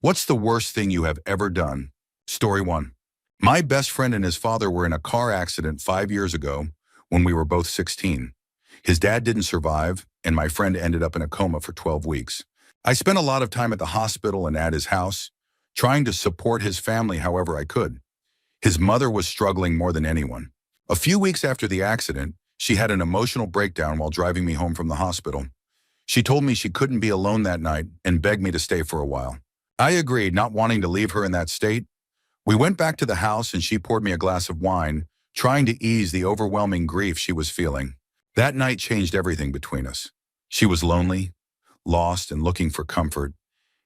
What's the worst thing you have ever done? Story 1. My best friend and his father were in a car accident 5 years ago when we were both 16. His dad didn't survive, and my friend ended up in a coma for 12 weeks. I spent a lot of time at the hospital and at his house, trying to support his family however I could. His mother was struggling more than anyone. A few weeks after the accident, she had an emotional breakdown while driving me home from the hospital. She told me she couldn't be alone that night and begged me to stay for a while. I agreed, not wanting to leave her in that state. We went back to the house and she poured me a glass of wine, trying to ease the overwhelming grief she was feeling. That night changed everything between us. She was lonely, lost, and looking for comfort,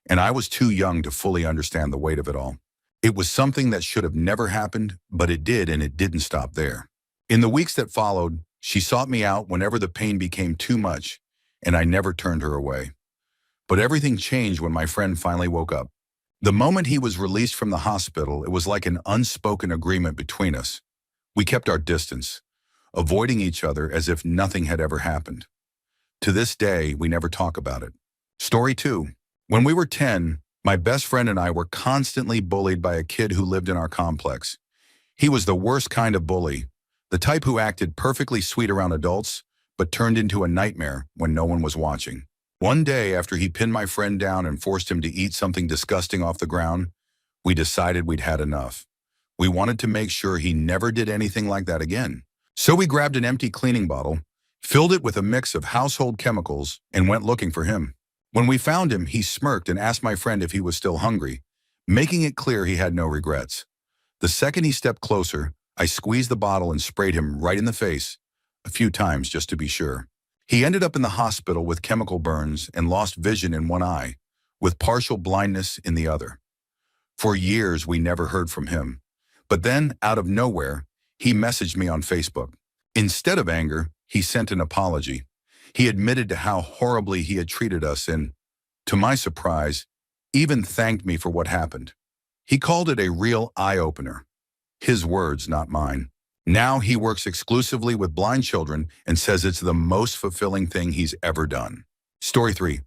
and I was too young to fully understand the weight of it all. It was something that should have never happened, but it did, and it didn't stop there. In the weeks that followed, she sought me out whenever the pain became too much, and I never turned her away. But everything changed when my friend finally woke up. The moment he was released from the hospital, it was like an unspoken agreement between us. We kept our distance, avoiding each other as if nothing had ever happened. To this day, we never talk about it. Story 2. When we were 10, my best friend and I were constantly bullied by a kid who lived in our complex. He was the worst kind of bully, the type who acted perfectly sweet around adults, but turned into a nightmare when no one was watching. One day, after he pinned my friend down and forced him to eat something disgusting off the ground, we decided we'd had enough. We wanted to make sure he never did anything like that again. So we grabbed an empty cleaning bottle, filled it with a mix of household chemicals, and went looking for him. When we found him, he smirked and asked my friend if he was still hungry, making it clear he had no regrets. The second he stepped closer, I squeezed the bottle and sprayed him right in the face, a few times just to be sure. He ended up in the hospital with chemical burns and lost vision in one eye, with partial blindness in the other. For years, we never heard from him. But then, out of nowhere, he messaged me on Facebook. Instead of anger, he sent an apology. He admitted to how horribly he had treated us and, to my surprise, even thanked me for what happened. He called it a real eye-opener. His words, not mine. Now he works exclusively with blind children and says it's the most fulfilling thing he's ever done. Story 3.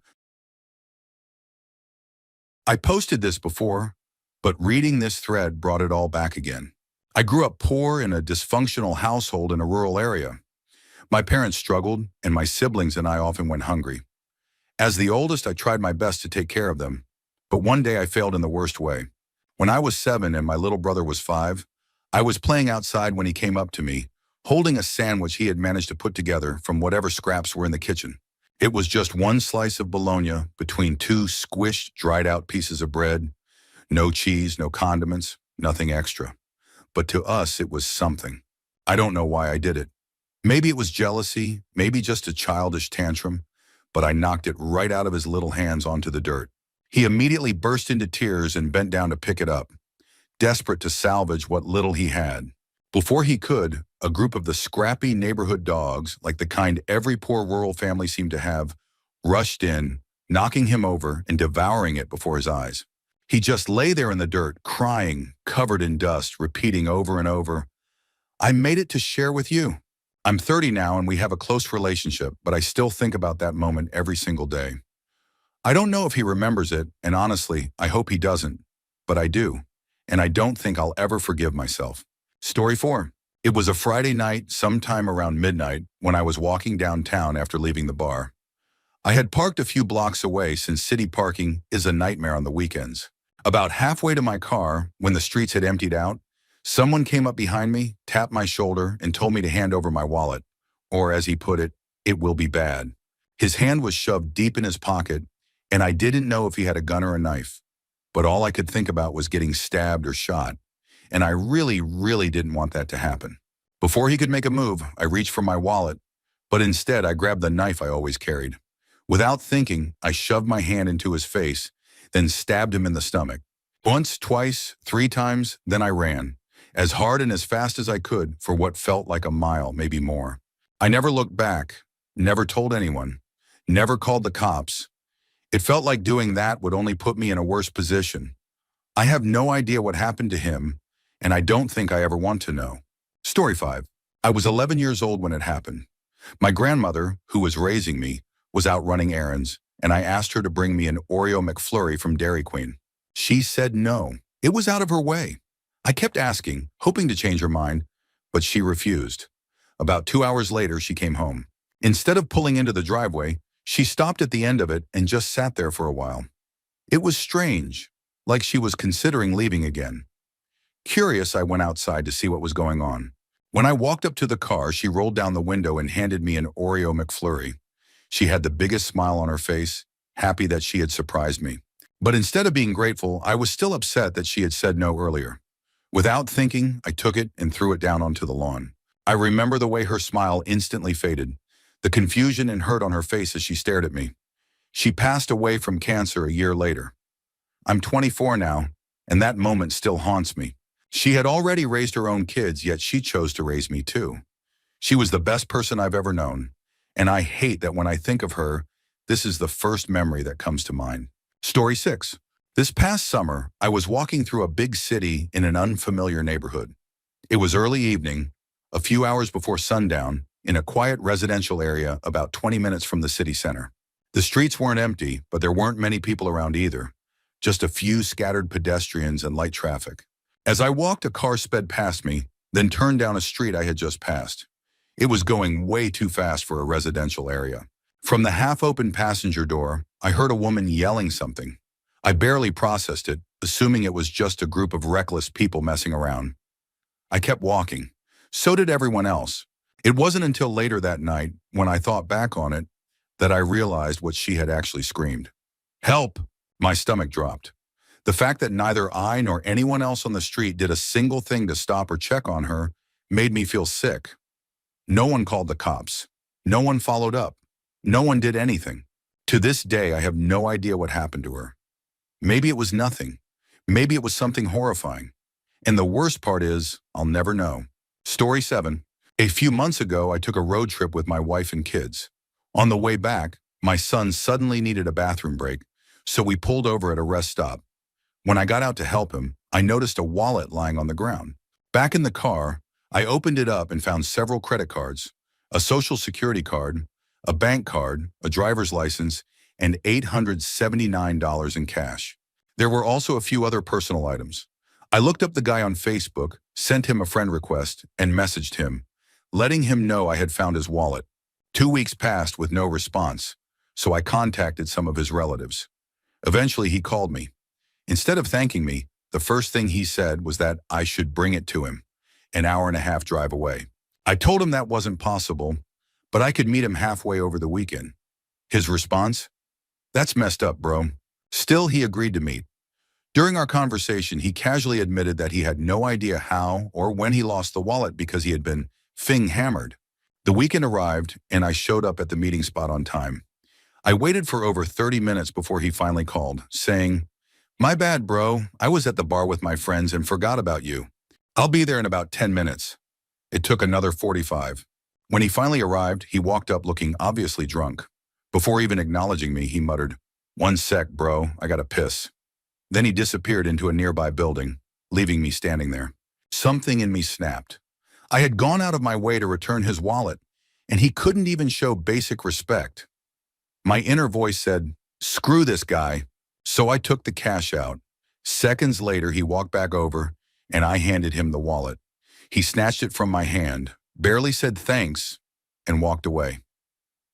I posted this before, but reading this thread brought it all back again. I grew up poor in a dysfunctional household in a rural area. My parents struggled, and my siblings and I often went hungry. As the oldest, I tried my best to take care of them, but one day I failed in the worst way. When I was 7 and my little brother was 5, I was playing outside when he came up to me, holding a sandwich he had managed to put together from whatever scraps were in the kitchen. It was just one slice of bologna between two squished, dried-out pieces of bread. No cheese, no condiments, nothing extra. But to us, it was something. I don't know why I did it. Maybe it was jealousy, maybe just a childish tantrum, but I knocked it right out of his little hands onto the dirt. He immediately burst into tears and bent down to pick it up, desperate to salvage what little he had. Before he could, a group of the scrappy neighborhood dogs, like the kind every poor rural family seemed to have, rushed in, knocking him over and devouring it before his eyes. He just lay there in the dirt, crying, covered in dust, repeating over and over, "I made it to share with you." I'm 30 now and we have a close relationship, but I still think about that moment every single day. I don't know if he remembers it, and honestly, I hope he doesn't, but I do. And I don't think I'll ever forgive myself. Story 4. It was a Friday night, sometime around midnight, when I was walking downtown after leaving the bar. I had parked a few blocks away since city parking is a nightmare on the weekends. About halfway to my car, when the streets had emptied out, someone came up behind me, tapped my shoulder, and told me to hand over my wallet. Or, as he put it will be bad. His hand was shoved deep in his pocket, and I didn't know if he had a gun or a knife. But all I could think about was getting stabbed or shot, and I really didn't want that to happen. Before he could make a move, I reached for my wallet, but instead I grabbed the knife I always carried. Without thinking, I shoved my hand into his face, then stabbed him in the stomach. Once, twice, 3 times, then I ran, as hard and as fast as I could for what felt like a mile, maybe more. I never looked back, never told anyone, never called the cops. It felt like doing that would only put me in a worse position. I have no idea what happened to him, and I don't think I ever want to know. Story 5. I was 11 years old when it happened. My grandmother, who was raising me, was out running errands, and I asked her to bring me an Oreo McFlurry from Dairy Queen. She said no. It was out of her way. I kept asking, hoping to change her mind, but she refused. About 2 hours later, she came home. Instead of pulling into the driveway, she stopped at the end of it and just sat there for a while. It was strange, like she was considering leaving again. Curious, I went outside to see what was going on. When I walked up to the car, she rolled down the window and handed me an Oreo McFlurry. She had the biggest smile on her face, happy that she had surprised me. But instead of being grateful, I was still upset that she had said no earlier. Without thinking, I took it and threw it down onto the lawn. I remember the way her smile instantly faded, the confusion and hurt on her face as she stared at me. She passed away from cancer a year later. I'm 24 now, and that moment still haunts me. She had already raised her own kids, yet she chose to raise me too. She was the best person I've ever known, and I hate that when I think of her, this is the first memory that comes to mind. Story 6. This past summer, I was walking through a big city in an unfamiliar neighborhood. It was early evening, a few hours before sundown, in a quiet residential area about 20 minutes from the city center. The streets weren't empty, but there weren't many people around either, just a few scattered pedestrians and light traffic. As I walked, a car sped past me, then turned down a street I had just passed. It was going way too fast for a residential area. From the half-open passenger door, I heard a woman yelling something. I barely processed it, assuming it was just a group of reckless people messing around. I kept walking. So did everyone else. It wasn't until later that night, when I thought back on it, that I realized what she had actually screamed. Help! My stomach dropped. The fact that neither I nor anyone else on the street did a single thing to stop or check on her made me feel sick. No one called the cops. No one followed up. No one did anything. To this day, I have no idea what happened to her. Maybe it was nothing. Maybe it was something horrifying. And the worst part is, I'll never know. Story 7. A few months ago, I took a road trip with my wife and kids. On the way back, my son suddenly needed a bathroom break, so we pulled over at a rest stop. When I got out to help him, I noticed a wallet lying on the ground. Back in the car, I opened it up and found several credit cards, a social security card, a bank card, a driver's license, and $879 in cash. There were also a few other personal items. I looked up the guy on Facebook, sent him a friend request, and messaged him, letting him know I had found his wallet. 2 weeks passed with no response, so I contacted some of his relatives. Eventually, he called me. Instead of thanking me, the first thing he said was that I should bring it to him, an hour-and-a-half drive away. I told him that wasn't possible, but I could meet him halfway over the weekend. His response? That's messed up, bro. Still, he agreed to meet. During our conversation, he casually admitted that he had no idea how or when he lost the wallet because he had been hammered. The weekend arrived, and I showed up at the meeting spot on time. I waited for over 30 minutes before he finally called, saying, "My bad, bro. I was at the bar with my friends and forgot about you. I'll be there in about 10 minutes. It took another 45. When he finally arrived, he walked up looking obviously drunk. Before even acknowledging me, he muttered, "One sec, bro. I gotta piss." Then he disappeared into a nearby building, leaving me standing there. Something in me snapped. I had gone out of my way to return his wallet, and he couldn't even show basic respect. My inner voice said, "Screw this guy." So I took the cash out. Seconds later, he walked back over, and I handed him the wallet. He snatched it from my hand, barely said thanks, and walked away.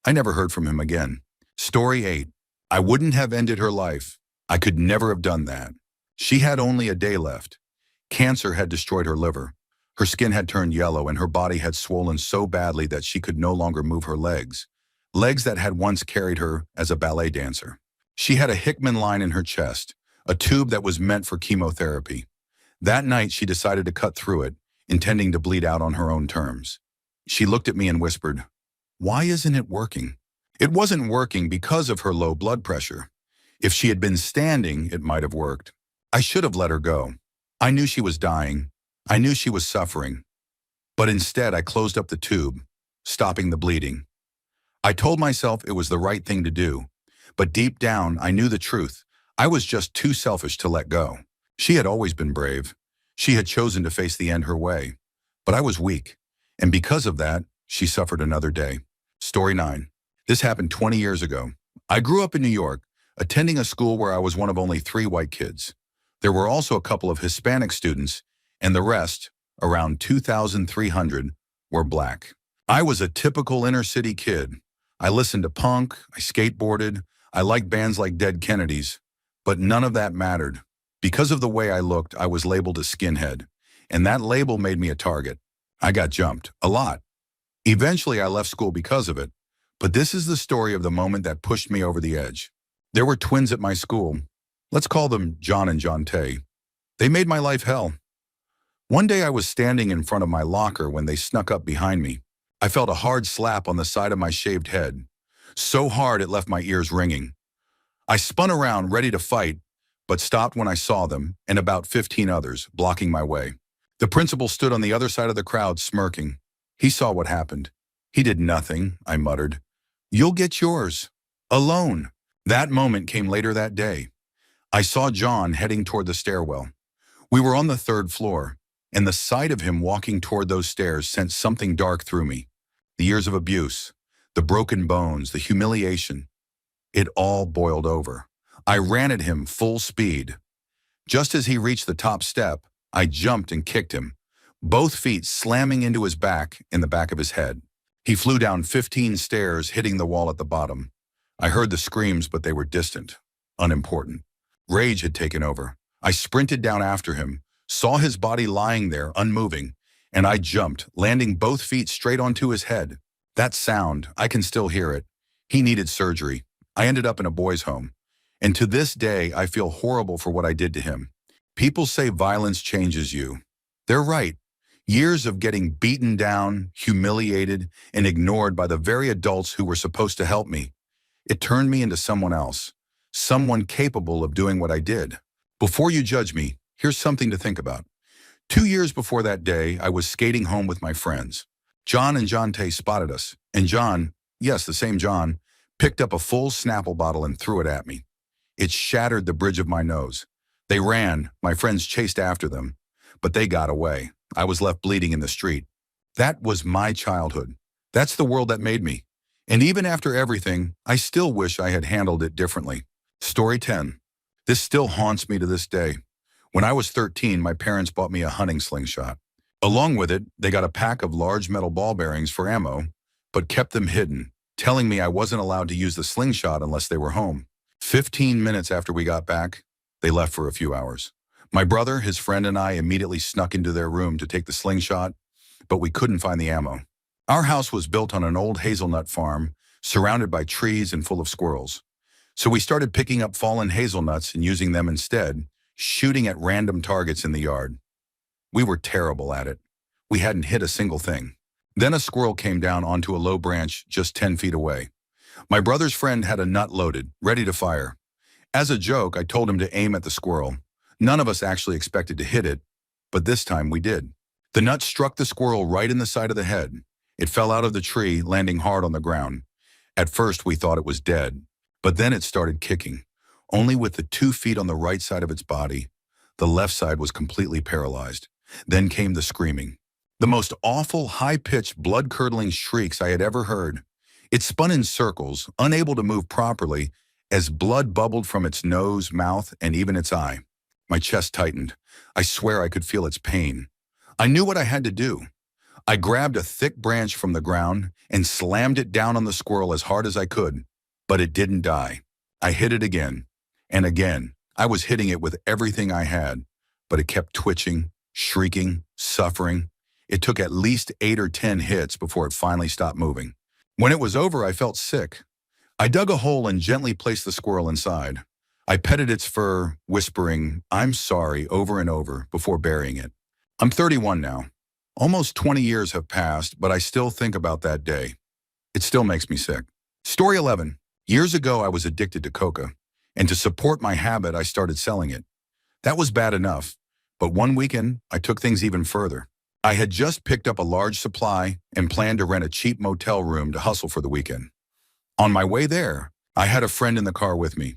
I never heard from him again. Story 8. I wouldn't have ended her life. I could never have done that. She had only a day left. Cancer had destroyed her liver. Her skin had turned yellow, and her body had swollen so badly that she could no longer move her legs that had once carried her as a ballet dancer. She had a Hickman line in her chest, a tube that was meant for chemotherapy. That night, she decided to cut through it, intending to bleed out on her own terms. She looked at me and whispered, "Why isn't it working?" It wasn't working because of her low blood pressure. If she had been standing, it might have worked. I should have let her go. I knew she was dying. I knew she was suffering. But instead, I closed up the tube, stopping the bleeding. I told myself it was the right thing to do, but deep down, I knew the truth. I was just too selfish to let go. She had always been brave. She had chosen to face the end her way. But I was weak, and because of that, she suffered another day. Story 9. This happened 20 years ago. I grew up in New York, attending a school where I was one of only 3 white kids. There were also a couple of Hispanic students, and the rest, around 2,300, were black. I was a typical inner-city kid. I listened to punk, I skateboarded, I liked bands like Dead Kennedys, but none of that mattered. Because of the way I looked, I was labeled a skinhead, and that label made me a target. I got jumped, a lot. Eventually, I left school because of it, but this is the story of the moment that pushed me over the edge. There were twins at my school. Let's call them John and John Tay. They made my life hell. One day I was standing in front of my locker when they snuck up behind me. I felt a hard slap on the side of my shaved head, so hard it left my ears ringing. I spun around, ready to fight, but stopped when I saw them and about 15 others blocking my way. The principal stood on the other side of the crowd, smirking. He saw what happened. He did nothing, I muttered. You'll get yours. Alone. That moment came later that day. I saw John heading toward the stairwell. We were on the 3rd floor, and the sight of him walking toward those stairs sent something dark through me. The years of abuse, the broken bones, the humiliation. It all boiled over. I ran at him full speed. Just as he reached the top step, I jumped and kicked him, both feet slamming into his back in the back of his head. He flew down 15 stairs, hitting the wall at the bottom. I heard the screams, but they were distant, unimportant. Rage had taken over. I sprinted down after him, saw his body lying there, unmoving, and I jumped, landing both feet straight onto his head. That sound, I can still hear it. He needed surgery. I ended up in a boys' home. And to this day, I feel horrible for what I did to him. People say violence changes you. They're right. Years of getting beaten down, humiliated, and ignored by the very adults who were supposed to help me. It turned me into someone else, someone capable of doing what I did. Before you judge me, here's something to think about. 2 years before that day, I was skating home with my friends. John and John Tay spotted us, and John, yes, the same John, picked up a full Snapple bottle and threw it at me. It shattered the bridge of my nose. They ran, my friends chased after them, but they got away. I was left bleeding in the street. That was my childhood. That's the world that made me. And even after everything, I still wish I had handled it differently. Story 10. This still haunts me to this day. When I was 13, my parents bought me a hunting slingshot. Along with it, they got a pack of large metal ball bearings for ammo, but kept them hidden, telling me I wasn't allowed to use the slingshot unless they were home. 15 minutes after we got back, they left for a few hours. My brother, his friend, and I immediately snuck into their room to take the slingshot, but we couldn't find the ammo. Our house was built on an old hazelnut farm, surrounded by trees and full of squirrels. So we started picking up fallen hazelnuts and using them instead, shooting at random targets in the yard. We were terrible at it. We hadn't hit a single thing. Then a squirrel came down onto a low branch just 10 feet away. My brother's friend had a nut loaded, ready to fire. As a joke, I told him to aim at the squirrel. None of us actually expected to hit it, but this time we did. The nut struck the squirrel right in the side of the head. It fell out of the tree, landing hard on the ground. At first, we thought it was dead, but then it started kicking, only with the 2 feet on the right side of its body. The left side was completely paralyzed. Then came the screaming. The most awful, high-pitched, blood-curdling shrieks I had ever heard. It spun in circles, unable to move properly, as blood bubbled from its nose, mouth, and even its eye. My chest tightened. I swear I could feel its pain. I knew what I had to do. I grabbed a thick branch from the ground and slammed it down on the squirrel as hard as I could, but it didn't die. I hit it again, and again. I was hitting it with everything I had, but it kept twitching, shrieking, suffering. It took at least 8 or 10 hits before it finally stopped moving. When it was over, I felt sick. I dug a hole and gently placed the squirrel inside. I petted its fur, whispering, "I'm sorry," over and over before burying it. I'm 31 now. Almost 20 years have passed, but I still think about that day. It still makes me sick. Story 11. Years ago, I was addicted to coca, and to support my habit, I started selling it. That was bad enough, but one weekend, I took things even further. I had just picked up a large supply and planned to rent a cheap motel room to hustle for the weekend. On my way there, I had a friend in the car with me.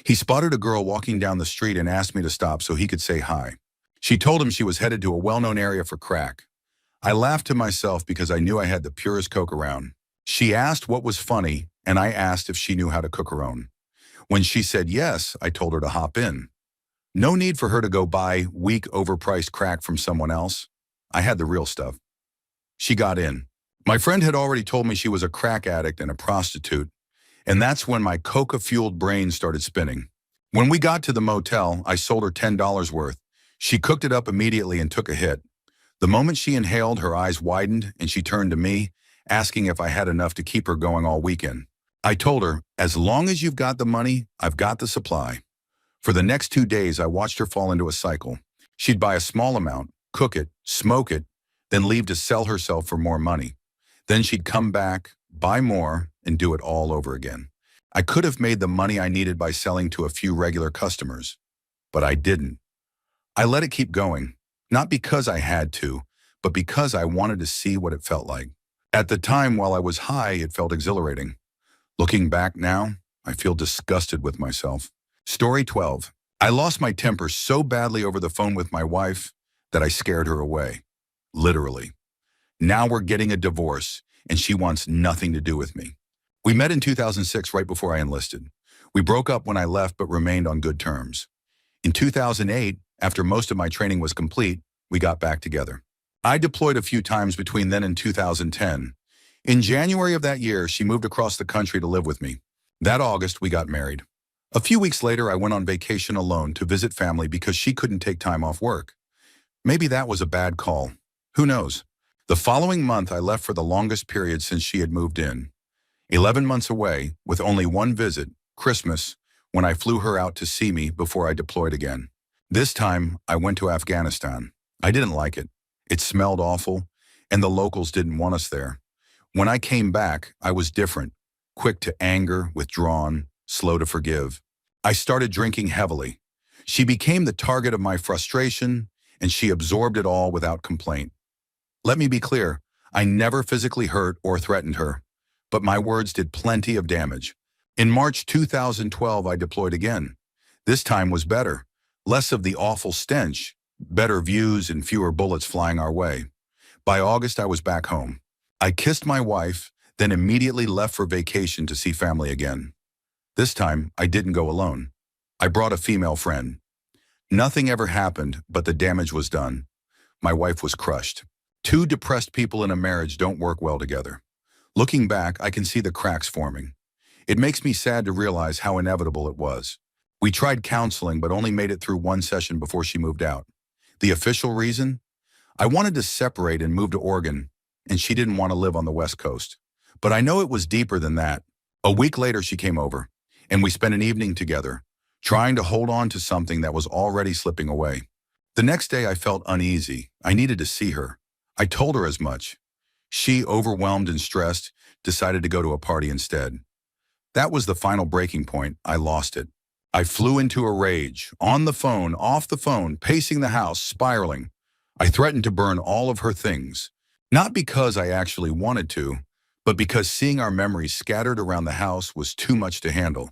He spotted a girl walking down the street and asked me to stop so he could say hi. She told him she was headed to a well-known area for crack. I laughed to myself because I knew I had the purest coke around. She asked what was funny, and I asked if she knew how to cook her own. When she said yes, I told her to hop in. No need for her to go buy weak, overpriced crack from someone else. I had the real stuff. She got in. My friend had already told me she was a crack addict and a prostitute, and that's when my coca-fueled brain started spinning. When we got to the motel, I sold her $10 worth. She cooked it up immediately and took a hit. The moment she inhaled, her eyes widened and she turned to me, asking if I had enough to keep her going all weekend. I told her, as long as you've got the money, I've got the supply. For the next 2 days, I watched her fall into a cycle. She'd buy a small amount, cook it, smoke it, then leave to sell herself for more money. Then she'd come back, buy more, and do it all over again. I could have made the money I needed by selling to a few regular customers, but I didn't. I let it keep going, not because I had to, but because I wanted to see what it felt like. At the time, while I was high, it felt exhilarating. Looking back now, I feel disgusted with myself. Story 12. I lost my temper so badly over the phone with my wife that I scared her away. Literally. Now we're getting a divorce, and she wants nothing to do with me. We met in 2006, right before I enlisted. We broke up when I left, but remained on good terms. In 2008, after most of my training was complete, we got back together. I deployed a few times between then and 2010. In January of that year, she moved across the country to live with me. That August, we got married. A few weeks later, I went on vacation alone to visit family because she couldn't take time off work. Maybe that was a bad call. Who knows? The following month, I left for the longest period since she had moved in. 11 months away, with only one visit, Christmas, when I flew her out to see me before I deployed again. This time, I went to Afghanistan. I didn't like it. It smelled awful, and the locals didn't want us there. When I came back, I was different, quick to anger, withdrawn, slow to forgive. I started drinking heavily. She became the target of my frustration, and she absorbed it all without complaint. Let me be clear, I never physically hurt or threatened her, but my words did plenty of damage. In March 2012, I deployed again. This time was better. Less of the awful stench, better views and fewer bullets flying our way. By August, I was back home. I kissed my wife, then immediately left for vacation to see family again. This time, I didn't go alone. I brought a female friend. Nothing ever happened, but the damage was done. My wife was crushed. Two depressed people in a marriage don't work well together. Looking back, I can see the cracks forming. It makes me sad to realize how inevitable it was. We tried counseling, but only made it through one session before she moved out. The official reason? I wanted to separate and move to Oregon, and she didn't want to live on the West Coast. But I know it was deeper than that. A week later, she came over, and we spent an evening together, trying to hold on to something that was already slipping away. The next day, I felt uneasy. I needed to see her. I told her as much. She, overwhelmed and stressed, decided to go to a party instead. That was the final breaking point. I lost it. I flew into a rage, on the phone, off the phone, pacing the house, spiraling. I threatened to burn all of her things, not because I actually wanted to, but because seeing our memories scattered around the house was too much to handle.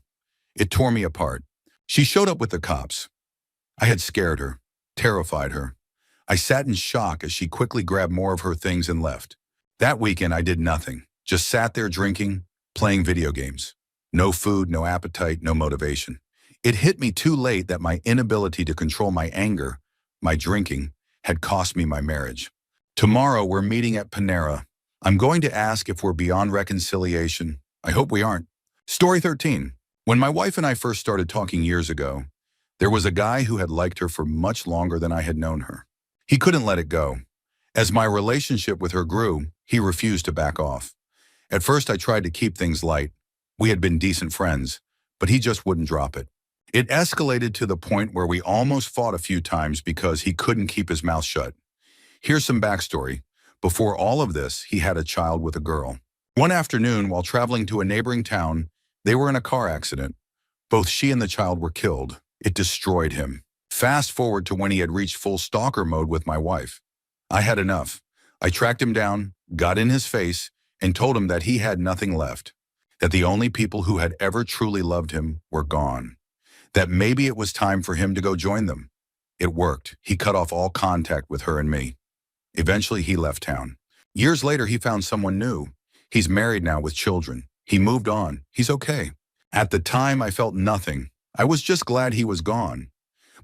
It tore me apart. She showed up with the cops. I had scared her, terrified her. I sat in shock as she quickly grabbed more of her things and left. That weekend, I did nothing, just sat there drinking, playing video games. No food, no appetite, no motivation. It hit me too late that my inability to control my anger, my drinking, had cost me my marriage. Tomorrow, we're meeting at Panera. I'm going to ask if we're beyond reconciliation. I hope we aren't. Story 13. When my wife and I first started talking years ago, there was a guy who had liked her for much longer than I had known her. He couldn't let it go. As my relationship with her grew, he refused to back off. At first, I tried to keep things light. We had been decent friends, but he just wouldn't drop it. It escalated to the point where we almost fought a few times because he couldn't keep his mouth shut. Here's some backstory. Before all of this, he had a child with a girl. One afternoon, while traveling to a neighboring town, they were in a car accident. Both she and the child were killed. It destroyed him. Fast forward to when he had reached full stalker mode with my wife. I had enough. I tracked him down, got in his face, and told him that he had nothing left. That the only people who had ever truly loved him were gone. That maybe it was time for him to go join them. It worked. He cut off all contact with her and me. Eventually, he left town. Years later, he found someone new. He's married now with children. He moved on. He's okay. At the time, I felt nothing. I was just glad he was gone.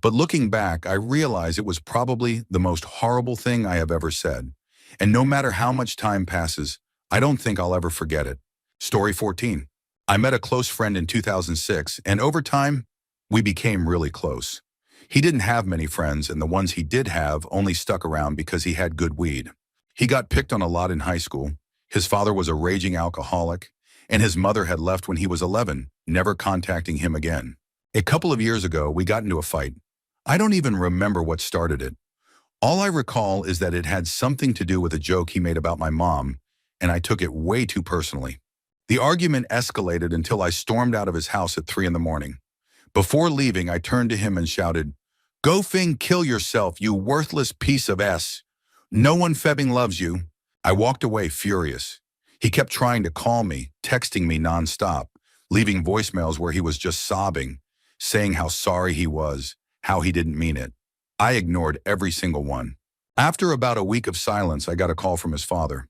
But looking back, I realize it was probably the most horrible thing I have ever said. And no matter how much time passes, I don't think I'll ever forget it. Story 14. I met a close friend in 2006, and over time, we became really close. He didn't have many friends, and the ones he did have only stuck around because he had good weed. He got picked on a lot in high school. His father was a raging alcoholic, and his mother had left when he was 11, never contacting him again. A couple of years ago, we got into a fight. I don't even remember what started it. All I recall is that it had something to do with a joke he made about my mom, and I took it way too personally. The argument escalated until I stormed out of his house at 3 in the morning. Before leaving, I turned to him and shouted, "Go Fing, kill yourself, you worthless piece of S. No one febbing loves you." I walked away furious. He kept trying to call me, texting me nonstop, leaving voicemails where he was just sobbing, saying how sorry he was, how he didn't mean it. I ignored every single one. After about a week of silence, I got a call from his father.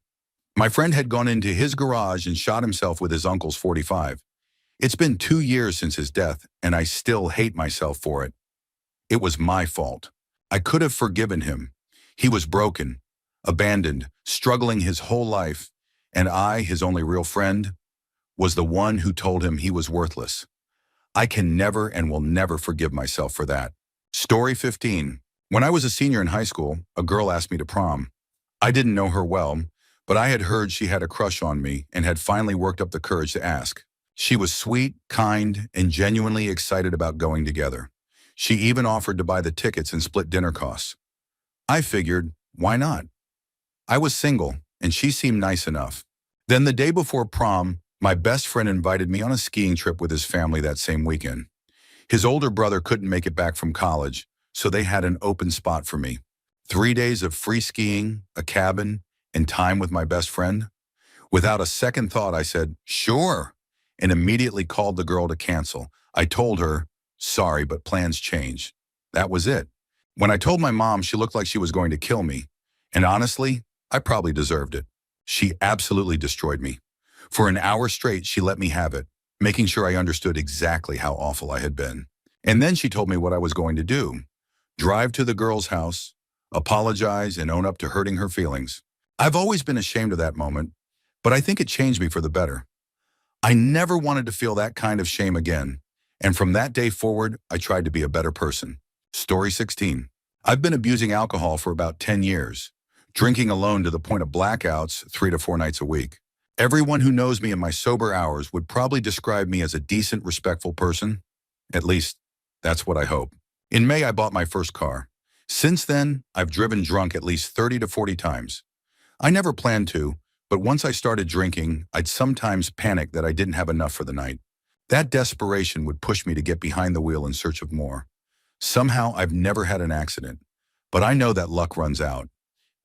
My friend had gone into his garage and shot himself with his uncle's .45. It's been 2 years since his death, and I still hate myself for it. It was my fault. I could have forgiven him. He was broken, abandoned, struggling his whole life, and I, his only real friend, was the one who told him he was worthless. I can never and will never forgive myself for that. Story 15. When I was a senior in high school, a girl asked me to prom. I didn't know her well, but I had heard she had a crush on me and had finally worked up the courage to ask. She was sweet, kind, and genuinely excited about going together. She even offered to buy the tickets and split dinner costs. I figured, why not? I was single, and she seemed nice enough. Then the day before prom, my best friend invited me on a skiing trip with his family that same weekend. His older brother couldn't make it back from college, so they had an open spot for me. 3 days of free skiing, a cabin, and time with my best friend. Without a second thought, I said, "Sure," and immediately called the girl to cancel. I told her, "Sorry, but plans changed." That was it. When I told my mom, she looked like she was going to kill me. And honestly, I probably deserved it. She absolutely destroyed me. For an hour straight, she let me have it, making sure I understood exactly how awful I had been. And then she told me what I was going to do. Drive to the girl's house, apologize, and own up to hurting her feelings. I've always been ashamed of that moment, but I think it changed me for the better. I never wanted to feel that kind of shame again, and from that day forward, I tried to be a better person. Story 16. I've been abusing alcohol for about 10 years, drinking alone to the point of blackouts 3 to 4 nights a week. Everyone who knows me in my sober hours would probably describe me as a decent, respectful person. At least, that's what I hope. In May, I bought my first car. Since then, I've driven drunk at least 30 to 40 times. I never planned to, but once I started drinking, I'd sometimes panic that I didn't have enough for the night. That desperation would push me to get behind the wheel in search of more. Somehow, I've never had an accident, but I know that luck runs out.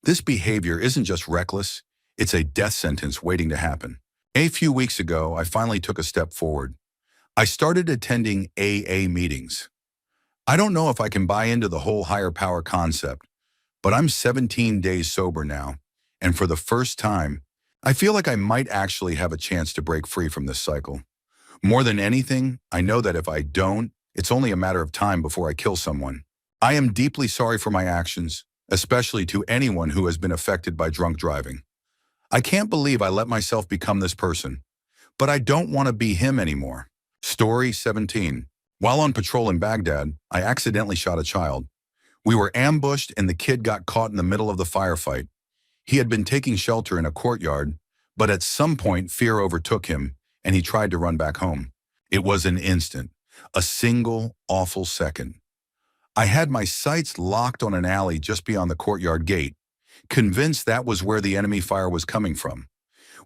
This behavior isn't just reckless, it's a death sentence waiting to happen. A few weeks ago, I finally took a step forward. I started attending AA meetings. I don't know if I can buy into the whole higher power concept, but I'm 17 days sober now, and for the first time, I feel like I might actually have a chance to break free from this cycle. More than anything, I know that if I don't, it's only a matter of time before I kill someone. I am deeply sorry for my actions, especially to anyone who has been affected by drunk driving. I can't believe I let myself become this person, but I don't want to be him anymore. Story 17. While on patrol in Baghdad, I accidentally shot a child. We were ambushed and the kid got caught in the middle of the firefight. He had been taking shelter in a courtyard, but at some point fear overtook him and he tried to run back home. It was an instant, a single awful second. I had my sights locked on an alley just beyond the courtyard gate, convinced that was where the enemy fire was coming from.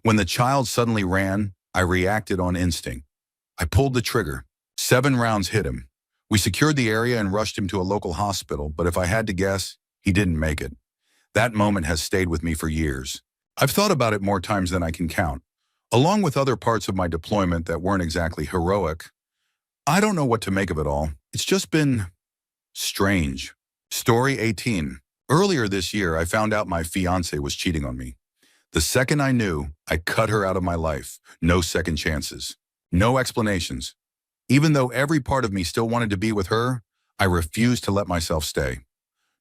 When the child suddenly ran, I reacted on instinct. I pulled the trigger. 7 rounds hit him. We secured the area and rushed him to a local hospital, but if I had to guess, he didn't make it. That moment has stayed with me for years. I've thought about it more times than I can count. Along with other parts of my deployment that weren't exactly heroic, I don't know what to make of it all. It's just been strange. Story 18. Earlier this year, I found out my fiancée was cheating on me. The second I knew, I cut her out of my life. No second chances. No explanations. Even though every part of me still wanted to be with her, I refused to let myself stay.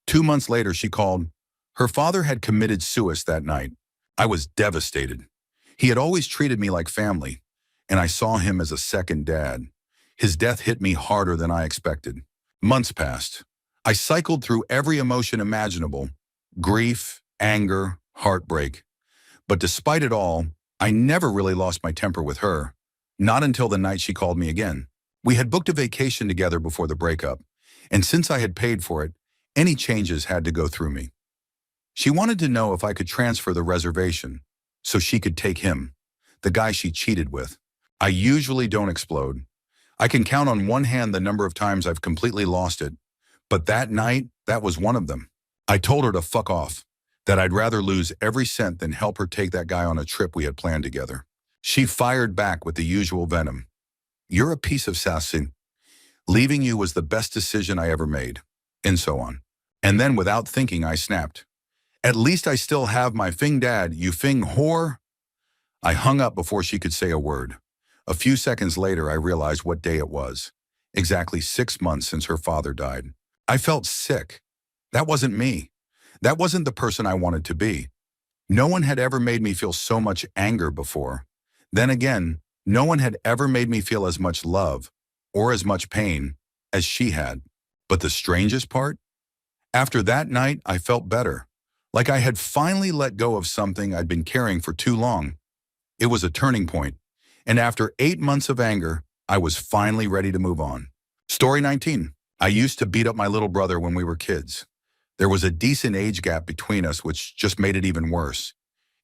2 months later, she called. Her father had committed suicide that night. I was devastated. He had always treated me like family, and I saw him as a second dad. His death hit me harder than I expected. Months passed. I cycled through every emotion imaginable: grief, anger, heartbreak. But despite it all, I never really lost my temper with her. Not until the night she called me again. We had booked a vacation together before the breakup, and since I had paid for it, any changes had to go through me. She wanted to know if I could transfer the reservation so she could take him, the guy she cheated with. I usually don't explode. I can count on one hand the number of times I've completely lost it, but that night, that was one of them. I told her to fuck off, that I'd rather lose every cent than help her take that guy on a trip we had planned together. She fired back with the usual venom. "You're a piece of sassing. Leaving you was the best decision I ever made," and so on. And then without thinking, I snapped. "At least I still have my fing dad, you fing whore." I hung up before she could say a word. A few seconds later, I realized what day it was. Exactly 6 months since her father died. I felt sick. That wasn't me. That wasn't the person I wanted to be. No one had ever made me feel so much anger before. Then again, no one had ever made me feel as much love or as much pain as she had. But the strangest part? After that night, I felt better. Like I had finally let go of something I'd been carrying for too long. It was a turning point, and after 8 months of anger, I was finally ready to move on. Story 19. I used to beat up my little brother when we were kids. There was a decent age gap between us, which just made it even worse.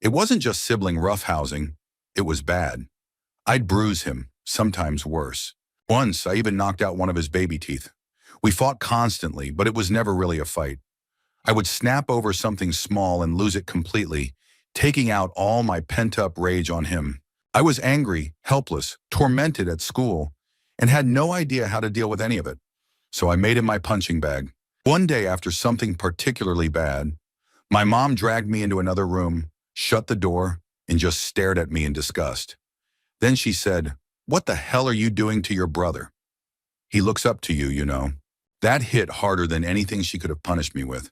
It wasn't just sibling roughhousing, it was bad. I'd bruise him, sometimes worse. Once, I even knocked out one of his baby teeth. We fought constantly, but it was never really a fight. I would snap over something small and lose it completely, taking out all my pent-up rage on him. I was angry, helpless, tormented at school, and had no idea how to deal with any of it. So I made him my punching bag. One day, after something particularly bad, my mom dragged me into another room, shut the door, and just stared at me in disgust. Then she said, "What the hell are you doing to your brother? He looks up to you, you know." That hit harder than anything she could have punished me with.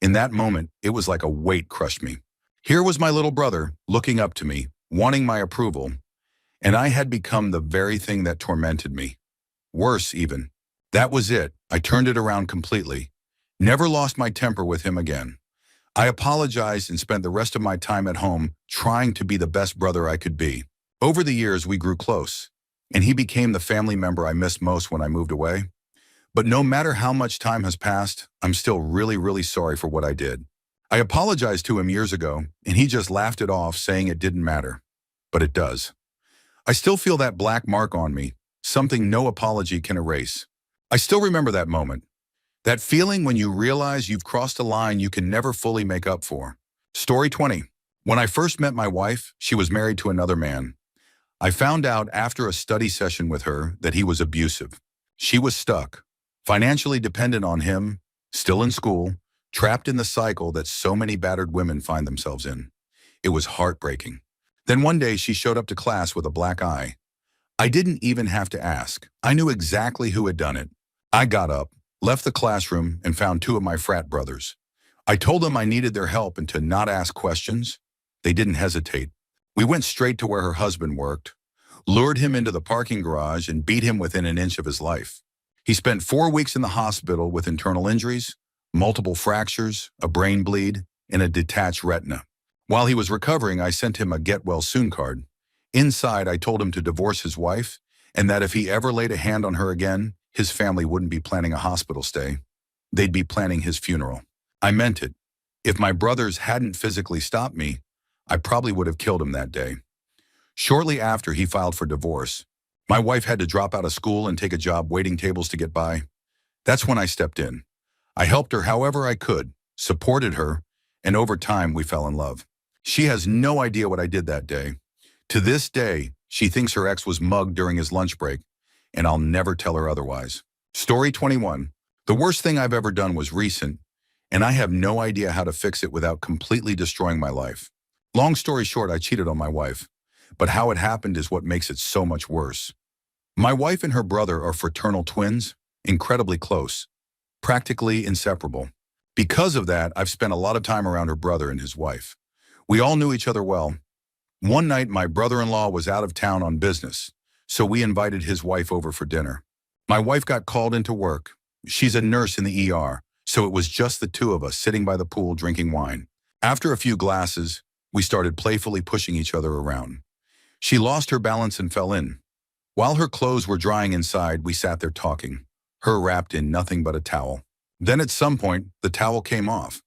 In that moment, it was like a weight crushed me. Here was my little brother, looking up to me, wanting my approval, and I had become the very thing that tormented me. Worse, even. That was it. I turned it around completely. Never lost my temper with him again. I apologized and spent the rest of my time at home trying to be the best brother I could be. Over the years, we grew close, and he became the family member I missed most when I moved away. But no matter how much time has passed, I'm still really, really sorry for what I did. I apologized to him years ago, and he just laughed it off, saying it didn't matter. But it does. I still feel that black mark on me, something no apology can erase. I still remember that moment. That feeling when you realize you've crossed a line you can never fully make up for. Story 20. When I first met my wife, she was married to another man. I found out after a study session with her that he was abusive. She was stuck, financially dependent on him, still in school, trapped in the cycle that so many battered women find themselves in. It was heartbreaking. Then one day she showed up to class with a black eye. I didn't even have to ask. I knew exactly who had done it. I got up, left the classroom, and found two of my frat brothers. I told them I needed their help and to not ask questions. They didn't hesitate. We went straight to where her husband worked, lured him into the parking garage, and beat him within an inch of his life. He spent 4 weeks in the hospital with internal injuries, multiple fractures, a brain bleed, and a detached retina. While he was recovering, I sent him a get-well-soon card. Inside, I told him to divorce his wife, and that if he ever laid a hand on her again, his family wouldn't be planning a hospital stay. They'd be planning his funeral. I meant it. If my brothers hadn't physically stopped me, I probably would have killed him that day. Shortly after he filed for divorce, my wife had to drop out of school and take a job waiting tables to get by. That's when I stepped in. I helped her however I could, supported her, and over time we fell in love. She has no idea what I did that day. To this day, she thinks her ex was mugged during his lunch break, and I'll never tell her otherwise. Story 21. The worst thing I've ever done was recent, and I have no idea how to fix it without completely destroying my life. Long story short, I cheated on my wife, but how it happened is what makes it so much worse. My wife and her brother are fraternal twins, incredibly close. practically inseparable. Because of that, I've spent a lot of time around her brother and his wife. We all knew each other well. One night, my brother-in-law was out of town on business, so we invited his wife over for dinner. My wife got called into work. She's a nurse in the ER, so it was just the two of us sitting by the pool drinking wine. After a few glasses, we started playfully pushing each other around. She lost her balance and fell in. While her clothes were drying inside, we sat there talking, her wrapped in nothing but a towel. Then at some point, the towel came off.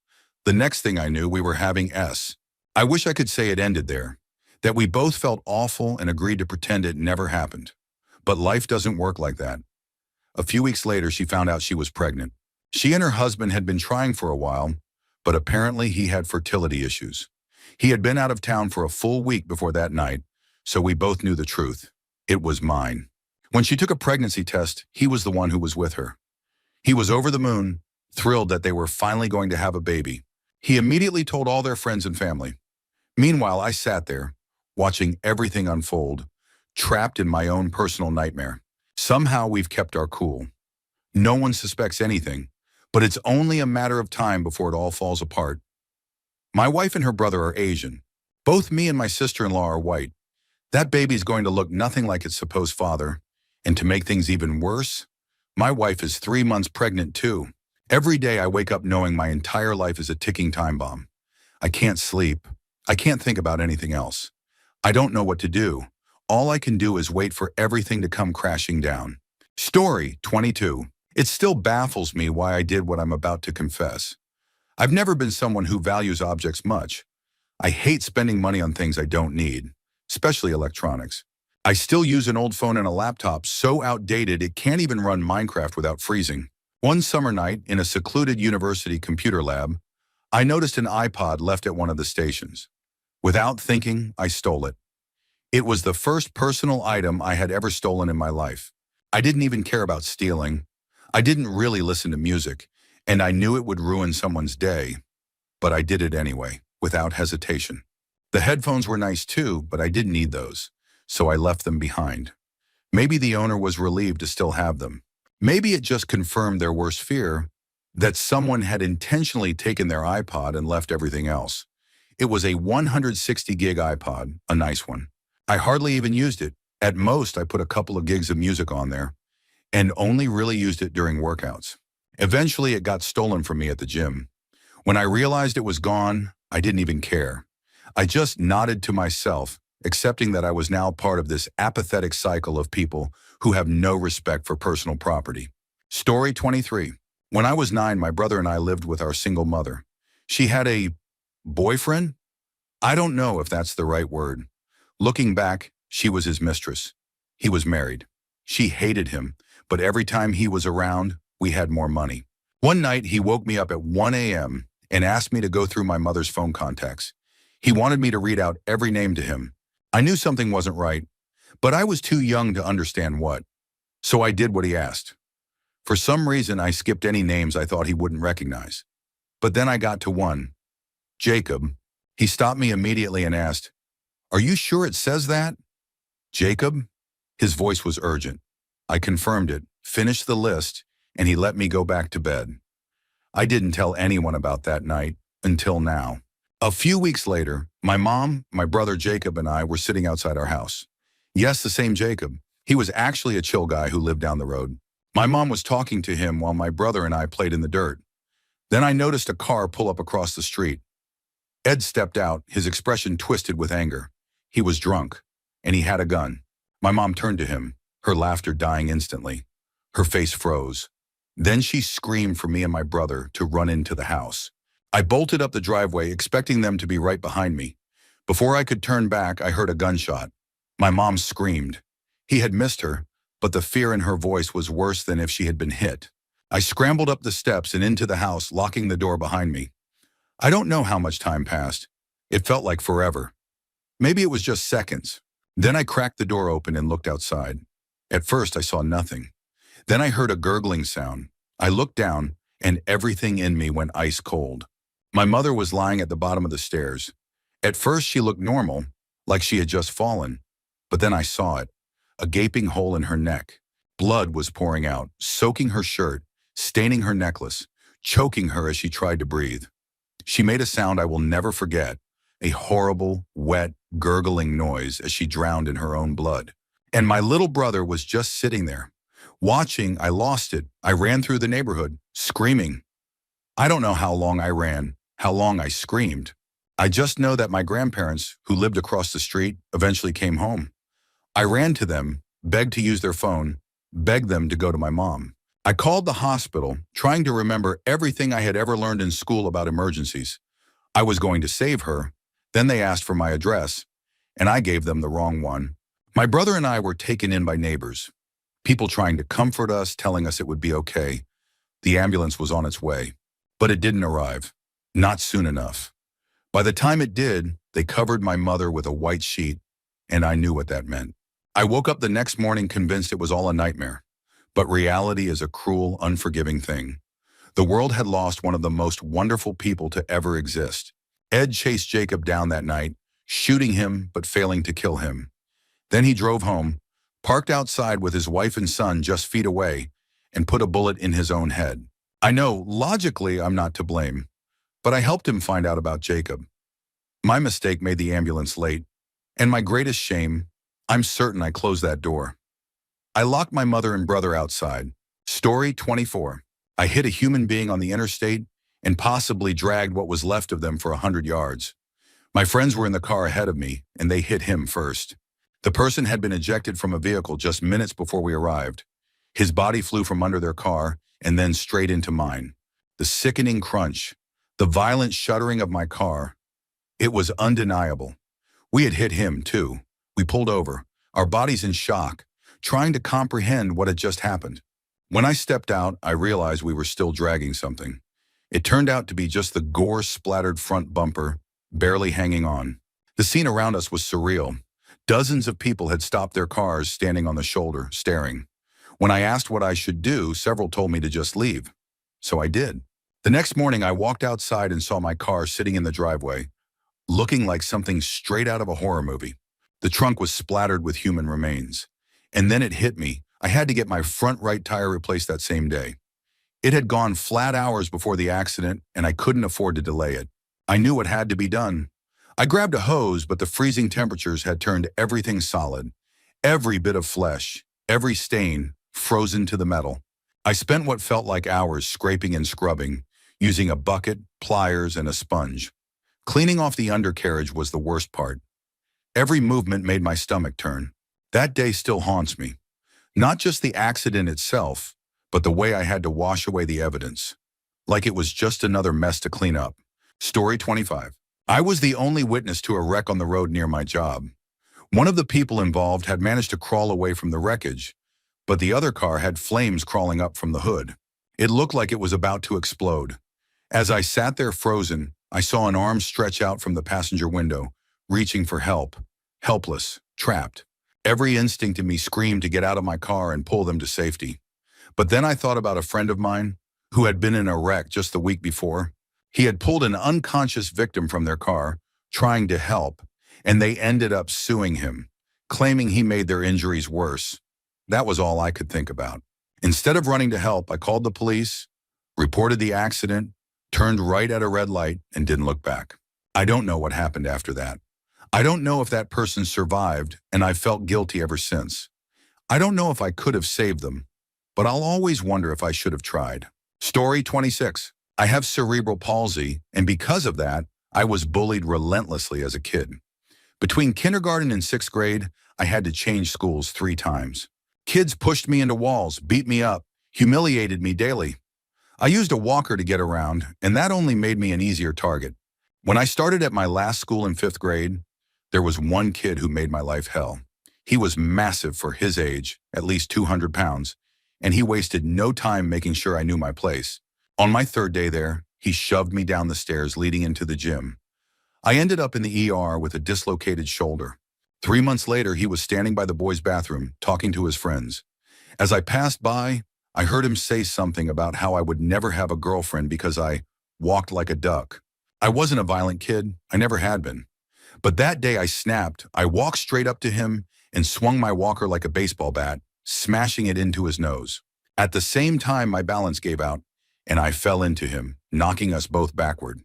The next thing I knew, we were having S. I wish I could say it ended there, that we both felt awful and agreed to pretend it never happened. But life doesn't work like that. A few weeks later, she found out she was pregnant. She and her husband had been trying for a while, but apparently he had fertility issues. He had been out of town for a full week before that night, so we both knew the truth. It was mine. When she took a pregnancy test, he was the one who was with her. He was over the moon, thrilled that they were finally going to have a baby. He immediately told all their friends and family. Meanwhile, I sat there, watching everything unfold, trapped in my own personal nightmare. Somehow we've kept our cool. No one suspects anything, but it's only a matter of time before it all falls apart. My wife and her brother are Asian. Both me and my sister-in-law are white. That baby's going to look nothing like its supposed father. And to make things even worse, my wife is 3 months pregnant too. Every day I wake up knowing my entire life is a ticking time bomb. I can't sleep. I can't think about anything else. I don't know what to do. All I can do is wait for everything to come crashing down. Story 22. It still baffles me why I did what I'm about to confess. I've never been someone who values objects much. I hate spending money on things I don't need, especially electronics. I still use an old phone and a laptop so outdated it can't even run Minecraft without freezing. One summer night in a secluded university computer lab, I noticed an iPod left at one of the stations. Without thinking, I stole it. It was the first personal item I had ever stolen in my life. I didn't even care about stealing. I didn't really listen to music, and I knew it would ruin someone's day. But I did it anyway, without hesitation. The headphones were nice too, but I didn't need those, so I left them behind. Maybe the owner was relieved to still have them. Maybe it just confirmed their worst fear, that someone had intentionally taken their iPod and left everything else. It was a 160 gig iPod, a nice one. I hardly even used it. At most, I put a couple of gigs of music on there, and only really used it during workouts. Eventually, it got stolen from me at the gym. When I realized it was gone, I didn't even care. I just nodded to myself, accepting that I was now part of this apathetic cycle of people who have no respect for personal property. Story 23. When I was 9, my brother and I lived with our single mother. She had a boyfriend? I don't know if that's the right word. Looking back, she was his mistress. He was married. She hated him, but every time he was around, we had more money. One night, he woke me up at 1 a.m. and asked me to go through my mother's phone contacts. He wanted me to read out every name to him. I knew something wasn't right, but I was too young to understand what. So I did what he asked. For some reason, I skipped any names I thought he wouldn't recognize. But then I got to one. Jacob. He stopped me immediately and asked, "Are you sure it says that?" Jacob? His voice was urgent. I confirmed it, finished the list, and he let me go back to bed. I didn't tell anyone about that night, until now. A few weeks later, my mom, my brother Jacob, and I were sitting outside our house. Yes, the same Jacob. He was actually a chill guy who lived down the road. My mom was talking to him while my brother and I played in the dirt. Then I noticed a car pull up across the street. Ed stepped out, his expression twisted with anger. He was drunk, and he had a gun. My mom turned to him, her laughter dying instantly. Her face froze. Then she screamed for me and my brother to run into the house. I bolted up the driveway, expecting them to be right behind me. Before I could turn back, I heard a gunshot. My mom screamed. He had missed her, but the fear in her voice was worse than if she had been hit. I scrambled up the steps and into the house, locking the door behind me. I don't know how much time passed. It felt like forever. Maybe it was just seconds. Then I cracked the door open and looked outside. At first, I saw nothing. Then I heard a gurgling sound. I looked down, and everything in me went ice cold. My mother was lying at the bottom of the stairs. At first, she looked normal, like she had just fallen. But then I saw it, a gaping hole in her neck. Blood was pouring out, soaking her shirt, staining her necklace, choking her as she tried to breathe. She made a sound I will never forget, a horrible, wet, gurgling noise as she drowned in her own blood. And my little brother was just sitting there. Watching, I lost it. I ran through the neighborhood, screaming. I don't know how long I ran, how long I screamed. I just know that my grandparents, who lived across the street, eventually came home. I ran to them, begged to use their phone, begged them to go to my mom. I called the hospital, trying to remember everything I had ever learned in school about emergencies. I was going to save her. Then they asked for my address, and I gave them the wrong one. My brother and I were taken in by neighbors, people trying to comfort us, telling us it would be okay. The ambulance was on its way, but it didn't arrive. Not soon enough. By the time it did, they covered my mother with a white sheet, and I knew what that meant. I woke up the next morning convinced it was all a nightmare. But reality is a cruel, unforgiving thing. The world had lost one of the most wonderful people to ever exist. Ed chased Jacob down that night, shooting him but failing to kill him. Then he drove home, parked outside with his wife and son just feet away, and put a bullet in his own head. I know, logically, I'm not to blame, but I helped him find out about Jacob. My mistake made the ambulance late, and my greatest shame, I'm certain I closed that door. I locked my mother and brother outside. Story 24. I hit a human being on the interstate and possibly dragged what was left of them for 100 yards. My friends were in the car ahead of me, and they hit him first. The person had been ejected from a vehicle just minutes before we arrived. His body flew from under their car and then straight into mine. The sickening crunch, the violent shuddering of my car, it was undeniable. We had hit him, too. We pulled over, our bodies in shock, trying to comprehend what had just happened. When I stepped out, I realized we were still dragging something. It turned out to be just the gore-splattered front bumper, barely hanging on. The scene around us was surreal. Dozens of people had stopped their cars, standing on the shoulder, staring. When I asked what I should do, several told me to just leave. So I did. The next morning, I walked outside and saw my car sitting in the driveway, looking like something straight out of a horror movie. The trunk was splattered with human remains. And then it hit me. I had to get my front right tire replaced that same day. It had gone flat hours before the accident, and I couldn't afford to delay it. I knew what had to be done. I grabbed a hose, but the freezing temperatures had turned everything solid. Every bit of flesh, every stain, frozen to the metal. I spent what felt like hours scraping and scrubbing, using a bucket, pliers, and a sponge. Cleaning off the undercarriage was the worst part. Every movement made my stomach turn. That day still haunts me. Not just the accident itself, but the way I had to wash away the evidence. Like it was just another mess to clean up. Story 25. I was the only witness to a wreck on the road near my job. One of the people involved had managed to crawl away from the wreckage, but the other car had flames crawling up from the hood. It looked like it was about to explode. As I sat there frozen, I saw an arm stretch out from the passenger window, reaching for help. Helpless, trapped. Every instinct in me screamed to get out of my car and pull them to safety. But then I thought about a friend of mine who had been in a wreck just the week before. He had pulled an unconscious victim from their car, trying to help, and they ended up suing him, claiming he made their injuries worse. That was all I could think about. Instead of running to help, I called the police, reported the accident, turned right at a red light, and didn't look back. I don't know what happened after that. I don't know if that person survived, and I've felt guilty ever since. I don't know if I could have saved them, but I'll always wonder if I should have tried. Story 26. I have cerebral palsy, and because of that, I was bullied relentlessly as a kid. Between kindergarten and 6th grade, I had to change schools 3 times. Kids pushed me into walls, beat me up, humiliated me daily. I used a walker to get around, and that only made me an easier target. When I started at my last school in 5th grade, there was one kid who made my life hell. He was massive for his age, at least 200 pounds, and he wasted no time making sure I knew my place. On my 3rd day there, he shoved me down the stairs leading into the gym. I ended up in the ER with a dislocated shoulder. 3 months later, he was standing by the boys' bathroom, talking to his friends. As I passed by, I heard him say something about how I would never have a girlfriend because I walked like a duck. I wasn't a violent kid, I never had been. But that day I snapped. I walked straight up to him and swung my walker like a baseball bat, smashing it into his nose. At the same time, my balance gave out, and I fell into him, knocking us both backward.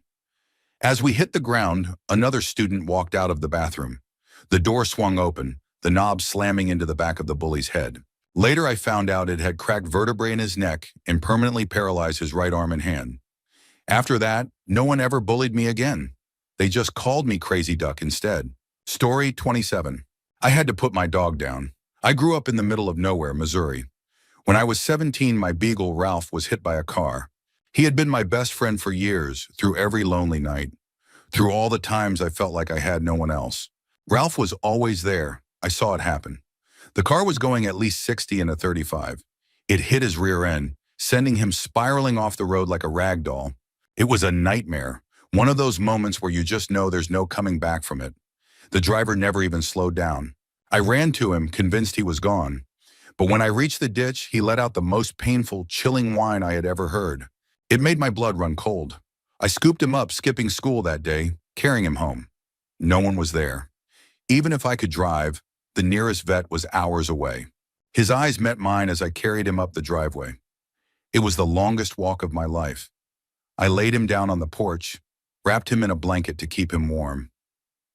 As we hit the ground, another student walked out of the bathroom. The door swung open, the knob slamming into the back of the bully's head. Later, I found out it had cracked vertebrae in his neck and permanently paralyzed his right arm and hand. After that, no one ever bullied me again. They just called me Crazy Duck instead. Story 27. I had to put my dog down. I grew up in the middle of nowhere, Missouri. When I was 17, my beagle, Ralph, was hit by a car. He had been my best friend for years, through every lonely night, through all the times I felt like I had no one else. Ralph was always there. I saw it happen. The car was going at least 60 in a 35. It hit his rear end, sending him spiraling off the road like a rag doll. It was a nightmare, one of those moments where you just know there's no coming back from it. The driver never even slowed down. I ran to him, convinced he was gone. But when I reached the ditch, he let out the most painful, chilling whine I had ever heard. It made my blood run cold. I scooped him up, skipping school that day, carrying him home. No one was there. Even if I could drive, the nearest vet was hours away. His eyes met mine as I carried him up the driveway. It was the longest walk of my life. I laid him down on the porch, wrapped him in a blanket to keep him warm.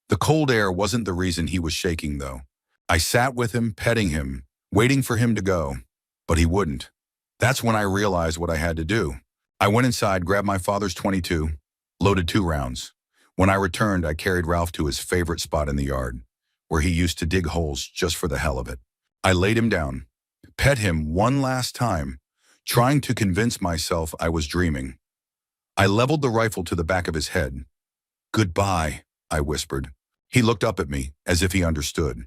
The cold air wasn't the reason he was shaking, though. I sat with him, petting him, waiting for him to go, but he wouldn't. That's when I realized what I had to do. I went inside, grabbed my father's .22, loaded 2 rounds. When I returned, I carried Ralph to his favorite spot in the yard, where he used to dig holes just for the hell of it. I laid him down, pet him one last time, trying to convince myself I was dreaming. I leveled the rifle to the back of his head. "Goodbye," I whispered. He looked up at me, as if he understood.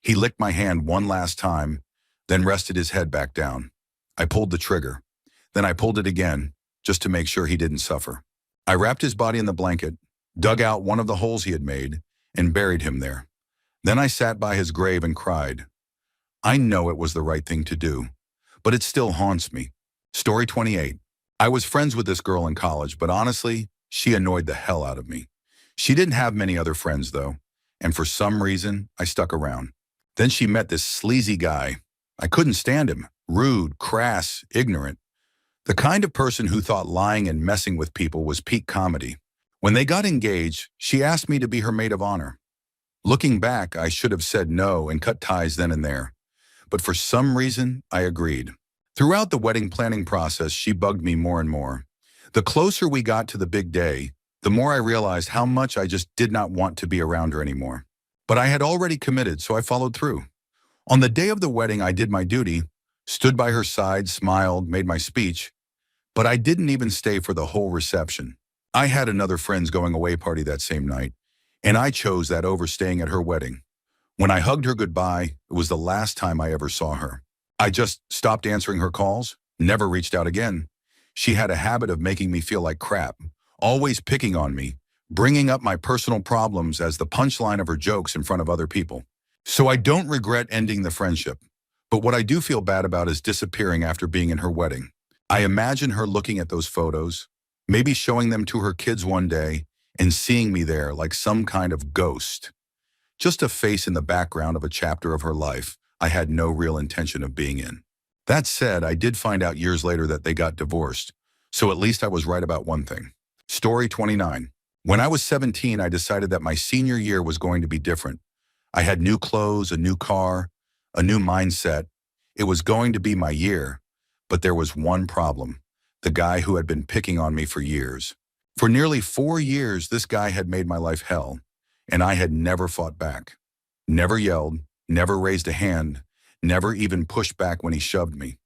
He licked my hand one last time, then rested his head back down. I pulled the trigger. Then I pulled it again, just to make sure he didn't suffer. I wrapped his body in the blanket, dug out one of the holes he had made, and buried him there. Then I sat by his grave and cried. I know it was the right thing to do, but it still haunts me. Story 28. I was friends with this girl in college, but honestly, she annoyed the hell out of me. She didn't have many other friends, though, and for some reason, I stuck around. Then she met this sleazy guy. I couldn't stand him. Rude, crass, ignorant. The kind of person who thought lying and messing with people was peak comedy. When they got engaged, she asked me to be her maid of honor. Looking back, I should have said no and cut ties then and there. But for some reason, I agreed. Throughout the wedding planning process, she bugged me more and more. The closer we got to the big day, the more I realized how much I just did not want to be around her anymore. But I had already committed, so I followed through. On the day of the wedding, I did my duty, stood by her side, smiled, made my speech, but I didn't even stay for the whole reception. I had another friend's going away party that same night, and I chose that over staying at her wedding. When I hugged her goodbye, it was the last time I ever saw her. I just stopped answering her calls, never reached out again. She had a habit of making me feel like crap, always picking on me, bringing up my personal problems as the punchline of her jokes in front of other people. So I don't regret ending the friendship, but what I do feel bad about is disappearing after being in her wedding. I imagine her looking at those photos, maybe showing them to her kids one day, and seeing me there like some kind of ghost. Just a face in the background of a chapter of her life I had no real intention of being in. That said, I did find out years later that they got divorced, so at least I was right about one thing. Story 29. When I was 17, I decided that my senior year was going to be different. I had new clothes, a new car, a new mindset. It was going to be my year, but there was one problem. The guy who had been picking on me for years. For nearly 4 years, this guy had made my life hell, and I had never fought back. Never yelled, never raised a hand, never even pushed back when he shoved me.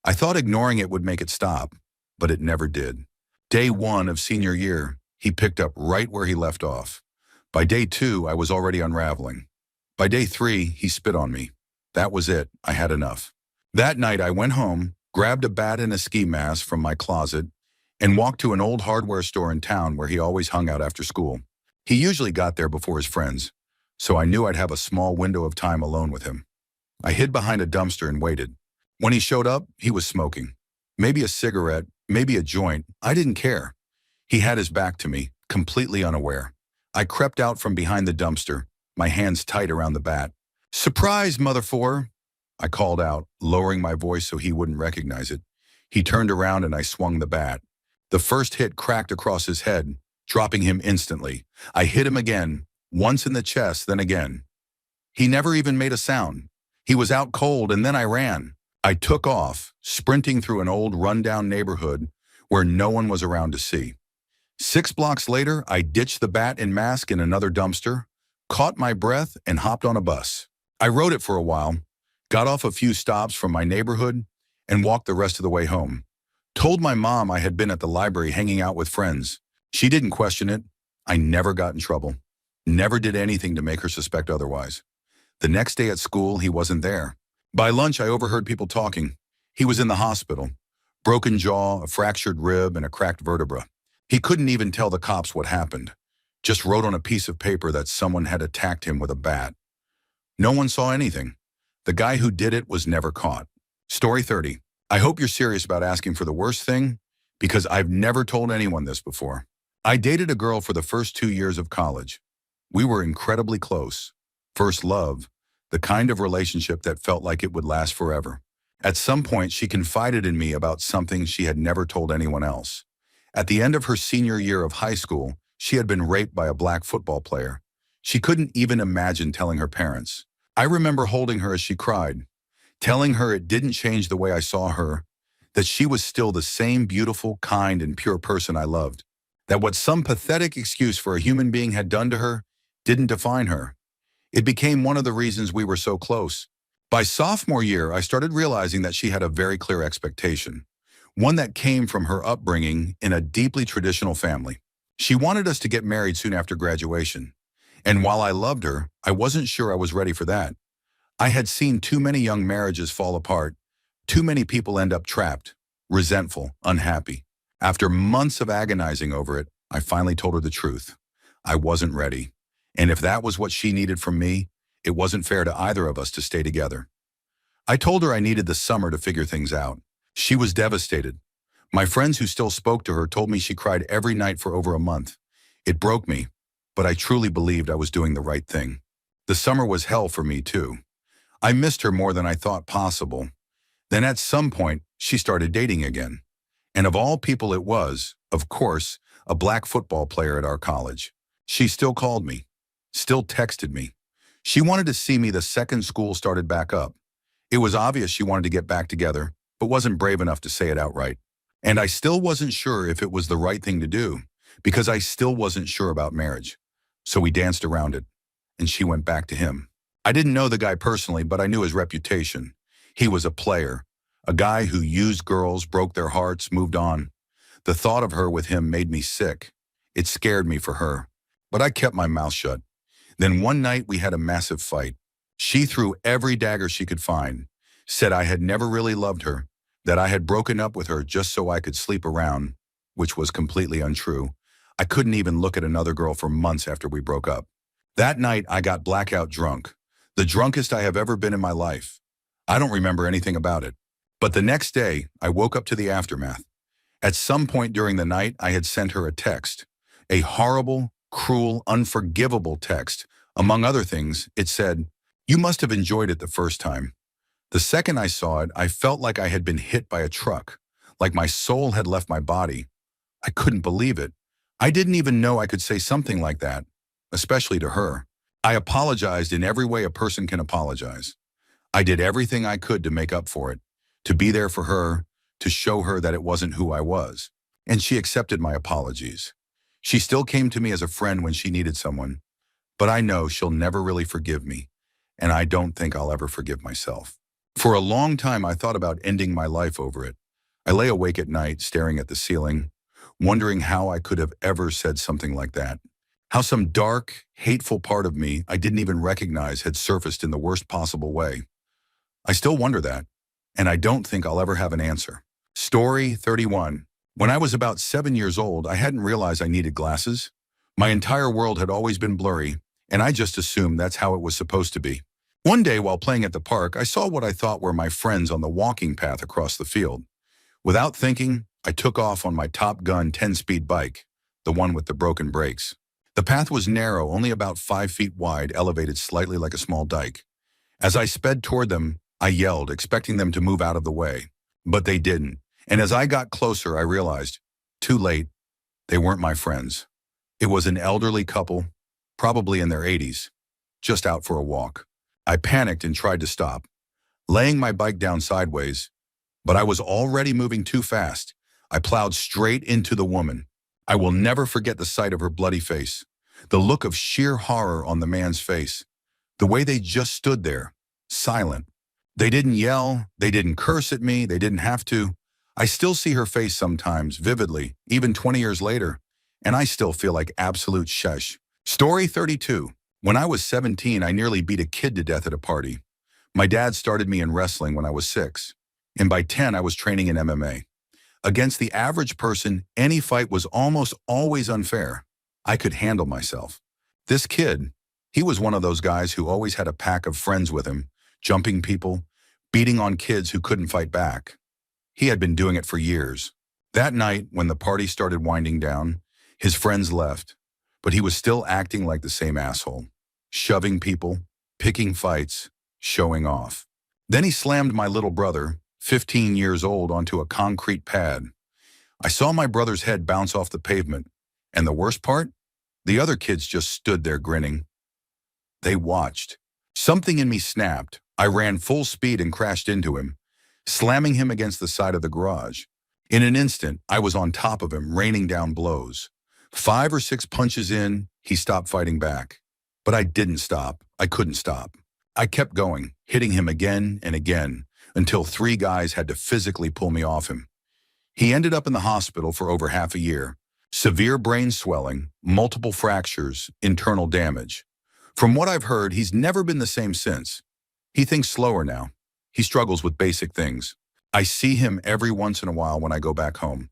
I thought ignoring it would make it stop, but it never did. Day 1 of senior year, he picked up right where he left off. By day 2, I was already unraveling. By day 3, he spit on me. That was it. I had enough. That night, I went home, grabbed a bat and a ski mask from my closet, and walked to an old hardware store in town where he always hung out after school. He usually got there before his friends, so I knew I'd have a small window of time alone with him. I hid behind a dumpster and waited. When he showed up, he was smoking. Maybe a cigarette, maybe a joint. I didn't care. He had his back to me, completely unaware. I crept out from behind the dumpster, my hands tight around the bat. "Surprise, mother four!" I called out, lowering my voice so he wouldn't recognize it. He turned around and I swung the bat. The first hit cracked across his head, dropping him instantly. I hit him again, once in the chest, then again. He never even made a sound. He was out cold, and then I ran. I took off, sprinting through an old rundown neighborhood where no one was around to see. 6 blocks later, I ditched the bat and mask in another dumpster, caught my breath, and hopped on a bus. I rode it for a while, got off a few stops from my neighborhood, and walked the rest of the way home. Told my mom I had been at the library hanging out with friends. She didn't question it. I never got in trouble. Never did anything to make her suspect otherwise. The next day at school, he wasn't there. By lunch, I overheard people talking. He was in the hospital. Broken jaw, a fractured rib, and a cracked vertebra. He couldn't even tell the cops what happened. Just wrote on a piece of paper that someone had attacked him with a bat. No one saw anything. The guy who did it was never caught. Story 30. I hope you're serious about asking for the worst thing, because I've never told anyone this before. I dated a girl for the first 2 years of college. We were incredibly close. First love, the kind of relationship that felt like it would last forever. At some point, she confided in me about something she had never told anyone else. At the end of her senior year of high school, she had been raped by a black football player. She couldn't even imagine telling her parents. I remember holding her as she cried, telling her it didn't change the way I saw her, that she was still the same beautiful, kind, and pure person I loved, that what some pathetic excuse for a human being had done to her didn't define her. It became one of the reasons we were so close. By sophomore year, I started realizing that she had a very clear expectation, one that came from her upbringing in a deeply traditional family. She wanted us to get married soon after graduation, and while I loved her, I wasn't sure I was ready for that. I had seen too many young marriages fall apart, too many people end up trapped, resentful, unhappy. After months of agonizing over it, I finally told her the truth. I wasn't ready. And if that was what she needed from me, it wasn't fair to either of us to stay together. I told her I needed the summer to figure things out. She was devastated. My friends who still spoke to her told me she cried every night for over a month. It broke me, but I truly believed I was doing the right thing. The summer was hell for me too. I missed her more than I thought possible. Then at some point, she started dating again. And of all people it was, of course, a black football player at our college. She still called me, still texted me. She wanted to see me the second school started back up. It was obvious she wanted to get back together, but wasn't brave enough to say it outright. And I still wasn't sure if it was the right thing to do, because I still wasn't sure about marriage. So we danced around it, and she went back to him. I didn't know the guy personally, but I knew his reputation. He was a player, a guy who used girls, broke their hearts, moved on. The thought of her with him made me sick. It scared me for her, but I kept my mouth shut. Then one night we had a massive fight. She threw every dagger she could find, said I had never really loved her, that I had broken up with her just so I could sleep around, which was completely untrue. I couldn't even look at another girl for months after we broke up. That night I got blackout drunk, the drunkest I have ever been in my life. I don't remember anything about it. But the next day, I woke up to the aftermath. At some point during the night, I had sent her a text, a horrible, cruel, unforgivable text. Among other things, it said, "You must have enjoyed it the first time." The second I saw it, I felt like I had been hit by a truck, like my soul had left my body. I couldn't believe it. I didn't even know I could say something like that, especially to her. I apologized in every way a person can apologize. I did everything I could to make up for it, to be there for her, to show her that it wasn't who I was. And she accepted my apologies. She still came to me as a friend when she needed someone, but I know she'll never really forgive me, and I don't think I'll ever forgive myself. For a long time, I thought about ending my life over it. I lay awake at night, staring at the ceiling, wondering how I could have ever said something like that. How some dark, hateful part of me I didn't even recognize had surfaced in the worst possible way. I still wonder that, and I don't think I'll ever have an answer. Story 31. When I was about 7 years old, I hadn't realized I needed glasses. My entire world had always been blurry, and I just assumed that's how it was supposed to be. One day while playing at the park, I saw what I thought were my friends on the walking path across the field. Without thinking, I took off on my Top Gun 10-speed bike, the one with the broken brakes. The path was narrow, only about 5 feet wide, elevated slightly like a small dike. As I sped toward them, I yelled, expecting them to move out of the way. But they didn't. And as I got closer, I realized, too late, they weren't my friends. It was an elderly couple, probably in their 80s, just out for a walk. I panicked and tried to stop, laying my bike down sideways, but I was already moving too fast. I plowed straight into the woman. I will never forget the sight of her bloody face, the look of sheer horror on the man's face, the way they just stood there, silent. They didn't yell, they didn't curse at me, they didn't have to. I still see her face sometimes, vividly, even 20 years later, and I still feel like absolute shush. Story 32. When I was 17, I nearly beat a kid to death at a party. My dad started me in wrestling when I was 6, and by 10 I was training in MMA. Against the average person, any fight was almost always unfair. I could handle myself. This kid, he was one of those guys who always had a pack of friends with him, jumping people, beating on kids who couldn't fight back. He had been doing it for years. That night, when the party started winding down, his friends left, but he was still acting like the same asshole, shoving people, picking fights, showing off. Then he slammed my little brother, 15 years old, onto a concrete pad. I saw my brother's head bounce off the pavement, and the worst part? The other kids just stood there grinning. They watched. Something in me snapped. I ran full speed and crashed into him, slamming him against the side of the garage. In an instant, I was on top of him, raining down blows. 5 or 6 punches in, he stopped fighting back. But I didn't stop. I couldn't stop. I kept going, hitting him again and again, until 3 guys had to physically pull me off him. He ended up in the hospital for over half a year. Severe brain swelling, multiple fractures, internal damage. From what I've heard, he's never been the same since. He thinks slower now. He struggles with basic things. I see him every once in a while when I go back home.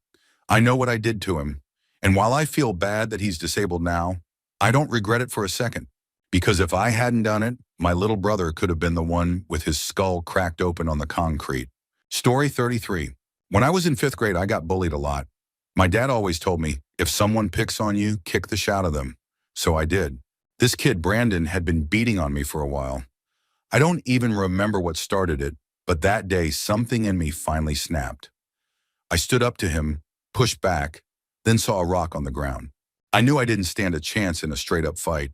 I know what I did to him. And while I feel bad that he's disabled now, I don't regret it for a second. Because if I hadn't done it, my little brother could have been the one with his skull cracked open on the concrete. Story 33. When I was in 5th grade, I got bullied a lot. My dad always told me, if someone picks on you, kick the shit out of them. So I did. This kid, Brandon, had been beating on me for a while. I don't even remember what started it, but that day something in me finally snapped. I stood up to him, pushed back, then saw a rock on the ground. I knew I didn't stand a chance in a straight-up fight.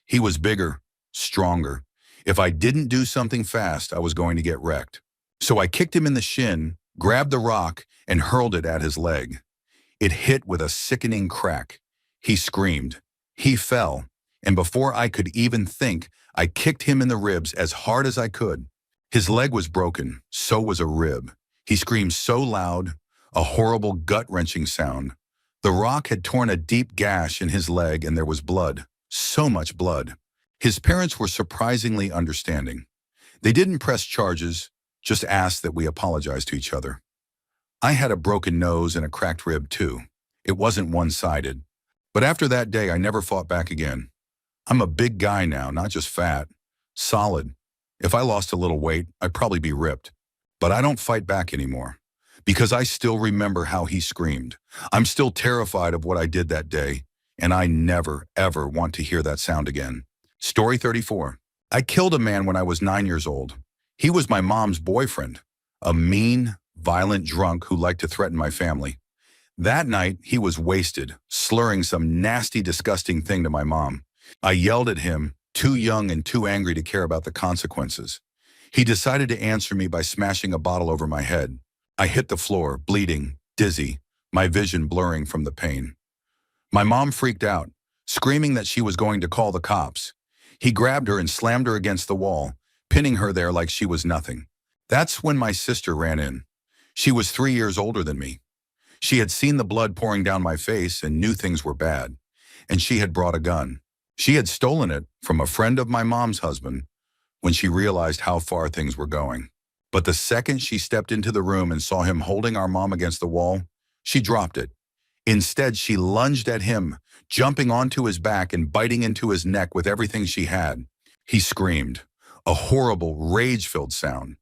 He was bigger, stronger. If I didn't do something fast, I was going to get wrecked. So I kicked him in the shin, grabbed the rock, and hurled it at his leg. It hit with a sickening crack. He screamed. He fell, and before I could even think, I kicked him in the ribs as hard as I could. His leg was broken, so was a rib. He screamed so loud, a horrible gut-wrenching sound. The rock had torn a deep gash in his leg and there was blood, so much blood. His parents were surprisingly understanding. They didn't press charges, just asked that we apologize to each other. I had a broken nose and a cracked rib too. It wasn't one-sided. But after that day, I never fought back again. I'm a big guy now, not just fat. Solid. If I lost a little weight, I'd probably be ripped. But I don't fight back anymore. Because I still remember how he screamed. I'm still terrified of what I did that day, and I never, ever want to hear that sound again. Story 34. I killed a man when I was 9 years old. He was my mom's boyfriend, a mean, violent drunk who liked to threaten my family. That night, he was wasted, slurring some nasty, disgusting thing to my mom. I yelled at him, too young and too angry to care about the consequences. He decided to answer me by smashing a bottle over my head. I hit the floor, bleeding, dizzy, my vision blurring from the pain. My mom freaked out, screaming that she was going to call the cops. He grabbed her and slammed her against the wall, pinning her there like she was nothing. That's when my sister ran in. She was 3 years older than me. She had seen the blood pouring down my face and knew things were bad. And she had brought a gun. She had stolen it from a friend of my mom's husband when she realized how far things were going. But the second she stepped into the room and saw him holding our mom against the wall, she dropped it. Instead, she lunged at him, jumping onto his back and biting into his neck with everything she had. He screamed, a horrible, rage-filled sound.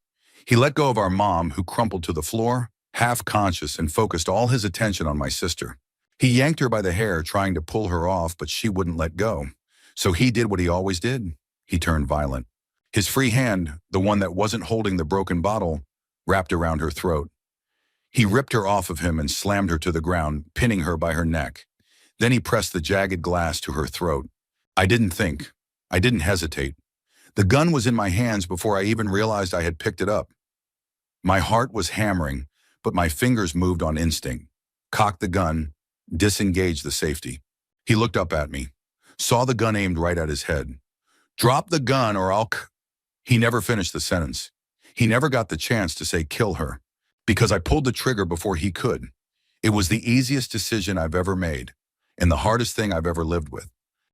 He let go of our mom, who crumpled to the floor, half conscious, and focused all his attention on my sister. He yanked her by the hair, trying to pull her off, but she wouldn't let go. So he did what he always did. He turned violent. His free hand, the one that wasn't holding the broken bottle, wrapped around her throat. He ripped her off of him and slammed her to the ground, pinning her by her neck. Then he pressed the jagged glass to her throat. I didn't think. I didn't hesitate. The gun was in my hands before I even realized I had picked it up. My heart was hammering, but my fingers moved on instinct. Cocked the gun, disengaged the safety. He looked up at me, saw the gun aimed right at his head. Drop the gun or I'll... He never finished the sentence. He never got the chance to say kill her, because I pulled the trigger before he could. It was the easiest decision I've ever made, and the hardest thing I've ever lived with.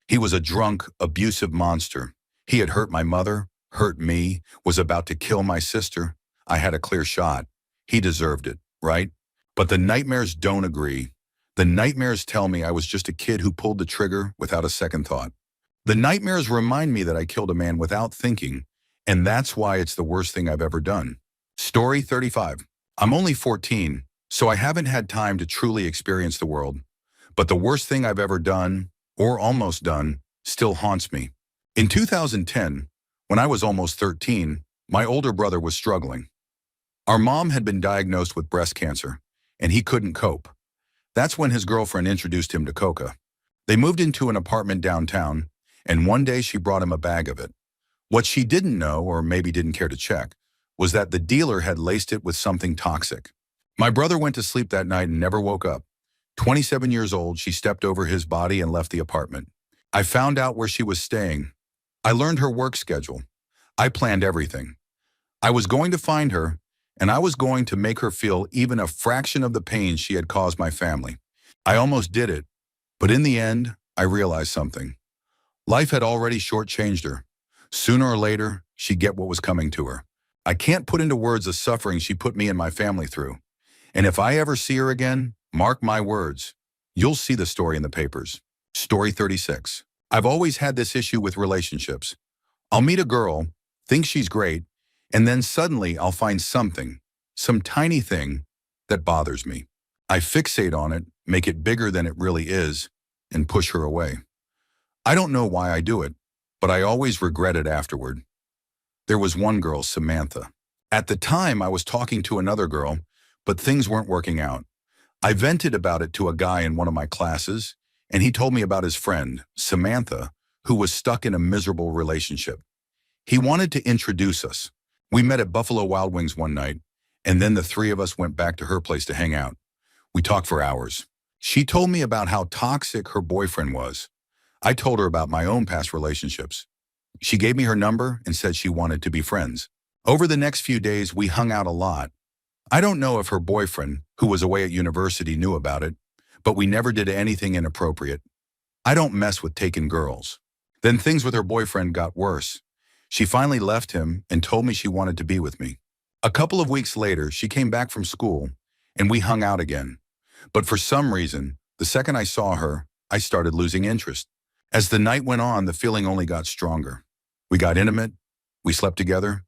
He was a drunk, abusive monster. He had hurt my mother, hurt me, was about to kill my sister. I had a clear shot. He deserved it, right? But the nightmares don't agree. The nightmares tell me I was just a kid who pulled the trigger without a second thought. The nightmares remind me that I killed a man without thinking, and that's why it's the worst thing I've ever done. Story 35. I'm only 14, so I haven't had time to truly experience the world. But the worst thing I've ever done, or almost done, still haunts me. In 2010, when I was almost 13, my older brother was struggling. Our mom had been diagnosed with breast cancer, and he couldn't cope. That's when his girlfriend introduced him to coca. They moved into an apartment downtown, and one day she brought him a bag of it. What she didn't know, or maybe didn't care to check, was that the dealer had laced it with something toxic. My brother went to sleep that night and never woke up. 27 years old, she stepped over his body and left the apartment. I found out where she was staying. I learned her work schedule. I planned everything. I was going to find her, and I was going to make her feel even a fraction of the pain she had caused my family. I almost did it, but in the end, I realized something. Life had already shortchanged her. Sooner or later, she'd get what was coming to her. I can't put into words the suffering she put me and my family through. And if I ever see her again, mark my words, you'll see the story in the papers. Story 36. I've always had this issue with relationships. I'll meet a girl, think she's great, and then suddenly I'll find something, some tiny thing, that bothers me. I fixate on it, make it bigger than it really is, and push her away. I don't know why I do it, but I always regret it afterward. There was one girl, Samantha. At the time, I was talking to another girl, but things weren't working out. I vented about it to a guy in one of my classes, and he told me about his friend, Samantha, who was stuck in a miserable relationship. He wanted to introduce us. We met at Buffalo Wild Wings one night, and then the three of us went back to her place to hang out. We talked for hours. She told me about how toxic her boyfriend was. I told her about my own past relationships. She gave me her number and said she wanted to be friends. Over the next few days, we hung out a lot. I don't know if her boyfriend, who was away at university, knew about it, but we never did anything inappropriate. I don't mess with taken girls. Then things with her boyfriend got worse. She finally left him and told me she wanted to be with me. A couple of weeks later, she came back from school, and we hung out again. But for some reason, the second I saw her, I started losing interest. As the night went on, the feeling only got stronger. We got intimate, we slept together,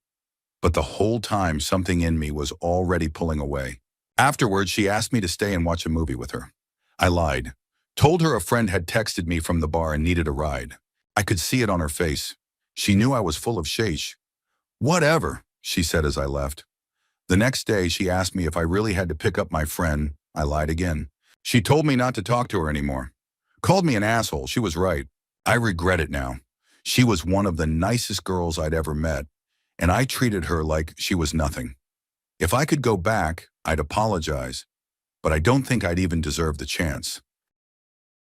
but the whole time something in me was already pulling away. Afterwards, she asked me to stay and watch a movie with her. I lied, told her a friend had texted me from the bar and needed a ride. I could see it on her face. She knew I was full of shaish. Whatever, she said as I left. The next day, she asked me if I really had to pick up my friend. I lied again. She told me not to talk to her anymore. Called me an asshole. She was right. I regret it now. She was one of the nicest girls I'd ever met, and I treated her like she was nothing. If I could go back, I'd apologize, but I don't think I'd even deserve the chance.